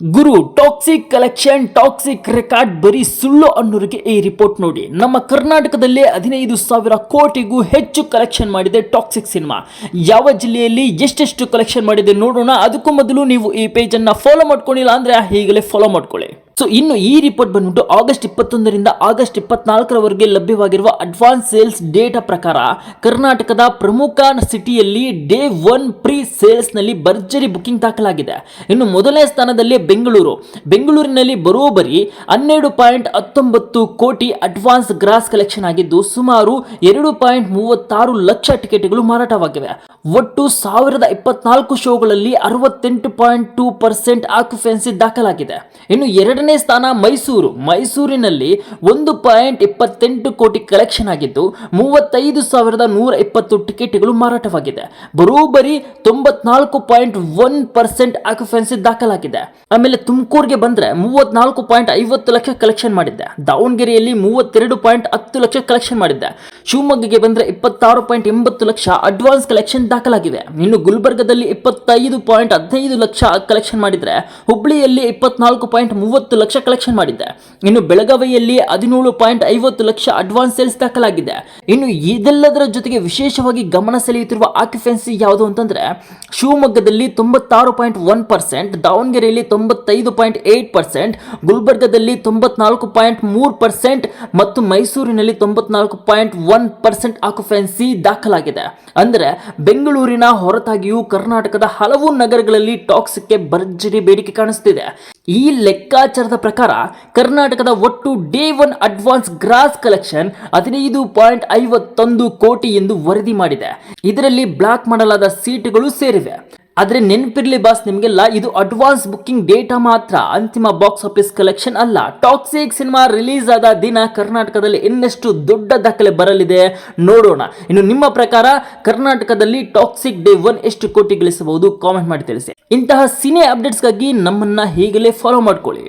ಗುರು toxic collection toxic record ಬರೀ ಸುಳ್ಳು ಅನ್ನೋರಿಗೆ ಈ ರಿಪೋರ್ಟ್ ನೋಡಿ. ನಮ್ಮ ಕರ್ನಾಟಕದಲ್ಲಿ 15,000 ಕೋಟಿಗೂ ಹೆಚ್ಚು ಕಲೆಕ್ಷನ್ ಮಾಡಿದೆ ಟಾಕ್ಸಿಕ್ ಸಿನಿಮಾ. ಯಾವ ಜಿಲ್ಲೆಯಲ್ಲಿ ಎಷ್ಟೆಷ್ಟು ಕಲೆಕ್ಷನ್ ಮಾಡಿದೆ ನೋಡೋಣ. ಅದಕ್ಕೂ ಮೊದಲು ನೀವು ಈ ಪೇಜ್ ಅನ್ನ ಫಾಲೋ ಮಾಡ್ಕೊಂಡಿಲ್ಲ ಅಂದ್ರೆ ಈಗಲೇ ಫಾಲೋ ಮಾಡ್ಕೊಳ್ಳಿ. ಸೊ ಇನ್ನು ಈ ರಿಪೋರ್ಟ್ ಬಂದ್ಬಿಟ್ಟು ಆಗಸ್ಟ್ 21ರಿಂದ ಆಗಸ್ಟ್ 24ರವರೆಗೆ ಲಭ್ಯವಾಗಿರುವ ಅಡ್ವಾನ್ಸ್ ಸೇಲ್ಸ್ ಡೇಟಾ ಪ್ರಕಾರ ಕರ್ನಾಟಕದ ಪ್ರಮುಖ ಸಿಟಿಯಲ್ಲಿ ಡೇ 1 ಪ್ರೀ ಸೇಲ್ಸ್ ನಲ್ಲಿ ಭರ್ಜರಿ ಬುಕಿಂಗ್ ದಾಖಲಾಗಿದೆ. ಇನ್ನು ಮೊದಲನೇ ಸ್ಥಾನದಲ್ಲಿ ಬೆಂಗಳೂರಿನಲ್ಲಿ ಬರೋಬ್ಬರಿ 12.19 ಕೋಟಿ ಅಡ್ವಾನ್ಸ್ ಗ್ರಾಸ್ ಕಲೆಕ್ಷನ್ ಆಗಿದ್ದು ಸುಮಾರು 2.36 ಲಕ್ಷ ಟಿಕೆಟ್ಗಳು ಮಾರಾಟವಾಗಿವೆ. ಒಟ್ಟು 1024 ಶೋಗಳಲ್ಲಿ 68.2% ಆಕ್ಯುಪೆನ್ಸಿ ದಾಖಲಾಗಿದೆ. ಇನ್ನು ಎರಡನೇ ಸ್ಥಾನ ಮೈಸೂರಿನಲ್ಲಿ 1.28 ಕೋಟಿ ಕಲೆಕ್ಷನ್ ಆಗಿದ್ದು 35,120 ಟಿಕೆಟ್ಗಳು ಮಾರಾಟವಾಗಿದೆ. ಬರೋಬ್ಬರಿ 94.1% ಆಕ್ಯುಪೆನ್ಸಿ ದಾಖಲಾಗಿದೆ. ಆಮೇಲೆ ತುಮಕೂರಿಗೆ ಬಂದ್ರೆ 34.50 ಲಕ್ಷ ಕಲೆಕ್ಷನ್ ಮಾಡಿದ್ದೆ. ದಾವಣಗೆರೆಯಲ್ಲಿ 32.10 ಲಕ್ಷ ಕಲೆಕ್ಷನ್ ಮಾಡಿದ್ದೆ. ಶಿವಮೊಗ್ಗಕ್ಕೆ ಬಂದ್ರೆ 26.80 ಲಕ್ಷ ಅಡ್ವಾನ್ಸ್ ಕಲೆಕ್ಷನ್ ದಾಖಲಾಗಿವೆ. ಇನ್ನು ಗುಲ್ಬರ್ಗದಲ್ಲಿ 25.15 ಲಕ್ಷ ಕಲೆಕ್ಷನ್ ಮಾಡಿದ್ರೆ ಹುಬ್ಳಿಯಲ್ಲಿ 24.30 ಲಕ್ಷ ಕಲೆಕ್ಷನ್ ಮಾಡಿದ್ದೆ. ಇನ್ನು ಬೆಳಗಾವಿಯಲ್ಲಿ 17.50 ಲಕ್ಷ ಅಡ್ವಾನ್ಸ್ ಸೇಲ್ಸ್ ದಾಖಲಾಗಿದೆ. ಇನ್ನು ಇದೆಲ್ಲದರ ಜೊತೆಗೆ ವಿಶೇಷವಾಗಿ ಗಮನ ಸೆಳೆಯುತ್ತಿರುವ ಆಕ್ಯುಪೆನ್ಸಿ ಯಾವುದು ಅಂತಂದ್ರೆ ಶಿವಮೊಗ್ಗದಲ್ಲಿ 96.1%, ದಾವಣಗೆರೆಯಲ್ಲಿ 95.8%, ಗುಲ್ಬರ್ಗದಲ್ಲಿ 94.3% ಮತ್ತು ಮೈಸೂರಿನಲ್ಲಿ 94.1% ಆಕ್ಯುಪೆನ್ಸಿ ದಾಖಲಾಗಿದೆ. ಅಂದ್ರೆ ಬೆಂಗಳೂರಿನ ಹೊರತಾಗಿಯೂ ಕರ್ನಾಟಕದ ಹಲವು ನಗರಗಳಲ್ಲಿ ಟಾಕ್ಸಿಕ್ಗೆ ಭರ್ಜರಿ ಬೇಡಿಕೆ ಕಾಣಿಸುತ್ತಿದೆ. ಈ ಲೆಕ್ಕಾಚಾರದ ಪ್ರಕಾರ ಕರ್ನಾಟಕದ ಒಟ್ಟು ಡೇ 1 ಅಡ್ವಾನ್ಸ್ ಗ್ರಾಸ್ ಕಲೆಕ್ಷನ್ 15.51 ಕೋಟಿ ಎಂದು ವರದಿ ಮಾಡಿದೆ. ಇದರಲ್ಲಿ ಬ್ಲಾಕ್ ಮಾಡಲಾದ ಸೀಟುಗಳು ಸೇರಿವೆ. ಆದ್ರೆ ನೆನಪಿರ್ಲಿ ಬಾಸ್ ನಿಮಗೆಲ್ಲ, ಇದು ಅಡ್ವಾನ್ಸ್ ಬುಕ್ಕಿಂಗ್ ಡೇಟಾ ಮಾತ್ರ, ಅಂತಿಮ ಬಾಕ್ಸ್ ಆಫೀಸ್ ಕಲೆಕ್ಷನ್ ಅಲ್ಲ. ಟಾಕ್ಸಿಕ್ ಸಿನಿಮಾ ರಿಲೀಸ್ ಆದ ದಿನ ಕರ್ನಾಟಕದಲ್ಲಿ ಇನ್ನಷ್ಟು ದೊಡ್ಡ ದಾಖಲೆ ಬರಲಿದೆ, ನೋಡೋಣ. ಇನ್ನು ನಿಮ್ಮ ಪ್ರಕಾರ ಕರ್ನಾಟಕದಲ್ಲಿ ಟಾಕ್ಸಿಕ್ ಡೇ 1 ಎಷ್ಟು ಕೋಟಿ ಗಳಿಸಬಹುದು? ಕಾಮೆಂಟ್ ಮಾಡಿ ತಿಳಿಸಿ. ಇಂತಹ ಸಿನಿ ಅಪ್ಡೇಟ್ಸ್ಗಾಗಿ ನಮ್ಮನ್ನ ಈಗಲೇ ಫಾಲೋ ಮಾಡ್ಕೊಳ್ಳಿ.